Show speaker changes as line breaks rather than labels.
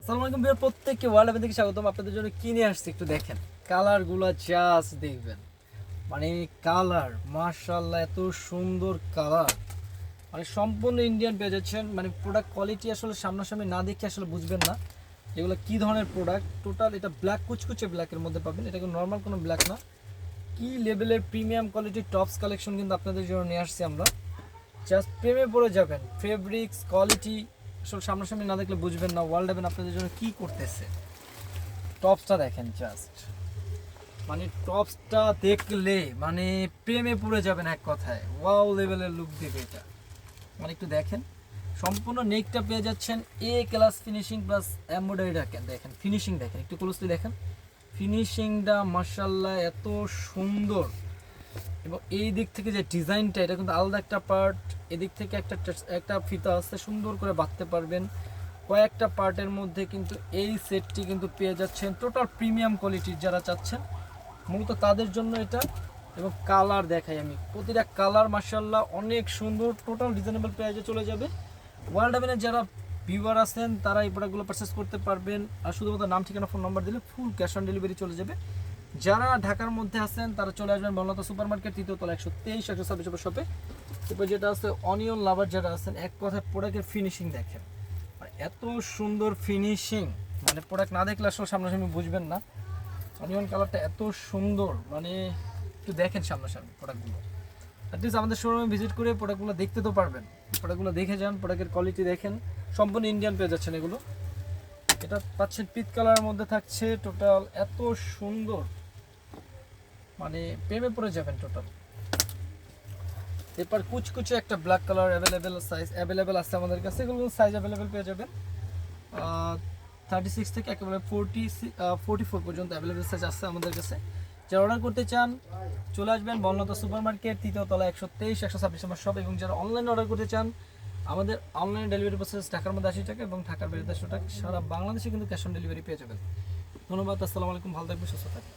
আসসালামু আলাইকুম ভাইয়া, প্রত্যেককে ওয়ার্ল্ড থেকে স্বাগতম। আপনাদের জন্য কিনে আসছি, একটু দেখেন কালারগুলো, জাস্ট দেখবেন। মানে কালার মাশাআল্লাহ, এত সুন্দর কালার। মানে সম্পূর্ণ ইন্ডিয়ান পেয়ে যাচ্ছেন। মানে প্রোডাক্ট কোয়ালিটি আসলে সামনাসামনি না দেখে আসলে বুঝবেন না এগুলো কি ধরনের প্রোডাক্ট। টোটাল এটা ব্ল্যাক, কুচকুচে ব্ল্যাকের মধ্যে পাবেন। এটা কিন্তু নর্মাল কোনো ব্ল্যাক না, কি লেভেলের প্রিমিয়াম কোয়ালিটির টপস কালেকশন কিন্তু আপনাদের জন্য নিয়ে আসছি আমরা। জাস্ট প্রেমে পড়ে যাবেন। ফেব্রিক্স কোয়ালিটি আসলে সামনাসামনি না দেখলে বুঝবেন না ওয়ার্ল্ড আপনাদের জন্য কি করতেছে। টপসটা দেখেন, জাস্ট মানে টপসটা দেখলে মানে প্রেমে পড়ে যাবেন এক কথায়। ওয়াও লেভেলের লুক দেবে এটা। মানে একটু দেখেন, সম্পূর্ণ নেকটা পেয়ে যাচ্ছেন এ ক্লাস ফিনিশিং প্লাস এমব্রয়ডারি। দেখেন ফিনিশিং, দেখেন একটু ক্লোজলি দেখেন ফিনিশিংটা, মাশাআল্লাহ এত সুন্দর। এবং এই দিক থেকে যে ডিজাইনটা, এটা কিন্তু আলাদা একটা পার্ট। এদিক থেকে একটা একটা ফিতা আছে, সুন্দর করে বাঁধতে পারবেন। কয়েকটা পার্টের মধ্যে কিন্তু এই সেটটি কিন্তু পেয়ে যাচ্ছেন টোটাল প্রিমিয়াম কোয়ালিটির যারা চাচ্ছেন মূলত তাদের জন্য এটা। এবং কালার দেখাই আমি, প্রতিটা কালার মাশাআল্লাহ অনেক সুন্দর। টোটাল রিজনেবল প্রাইসে চলে যাবে। ওয়ার্ল্ড হেভেনের যারা ভিউয়ার আছেন তারা এই প্রোডাক্টগুলো পারচেস করতে পারবেন। আর শুধুমাত্র নাম, ঠিকানা, ফোন নাম্বার দিলে ফুল ক্যাশ অন ডেলিভারি চলে যাবে। যারা ঢাকার মধ্যে আছেন তারা চলে আসবেন বনলতা সুপার মার্কেট, তৃতীয় তলা, 123 126 শপে। এরপর যেটা আছে অনিয়ন লাভার যারা আছেন, এক কথায় প্রোডাক্টের ফিনিশিং দেখেন, মানে এত সুন্দর ফিনিশিং। মানে প্রোডাক্ট না দেখলে আসলে সামনাসামনি বুঝবেন না। অনিয়ন কালারটা এত সুন্দর, মানে একটু দেখেন সামনাসামনি প্রোডাক্টগুলো। অ্যাটলিস্ট আমাদের শোরুমে ভিজিট করে প্রোডাক্টগুলো দেখতে তো পারবেন। প্রোডাক্টগুলো দেখে যান, প্রোডাক্টের কোয়ালিটি দেখেন। সম্পূর্ণ ইন্ডিয়ান পেয়ে যাচ্ছেন এগুলো। এটা পাচ্ছেন পিচ কালারের মধ্যে থাকছে। টোটাল এত সুন্দর, মানে প্রেমে পড়ে যাবেন টোটাল। এরপর কুচকুচে একটা black colour available, size available আছে আমাদের কাছে। এগুলো সাইজ অ্যাভেলেবেল পেয়ে যাবেন। 36 থেকে একেবারে 44 পর্যন্ত অ্যাভেলেবেল সাইজ আছে আমাদের কাছে। যারা অর্ডার করতে চান চলে আসবেন বনলতা সুপার মার্কেট, তৃতীয় তলা, 123 126 নম্বর শপ। এবং যারা অনলাইনে অর্ডার করতে চান, আমাদের অনলাইন ডেলিভারি প্রসেস ঢাকার মধ্যে 80 টাকা এবং ঢাকার বাইরে 100 টাকা। সারা বাংলাদেশে কিন্তু ক্যাশ অন ডেলিভারি পেয়ে যাবেন। ধন্যবাদ। আসসালামু আলাইকুম, ভালো থাকবেন, সুস্থ থাকবেন।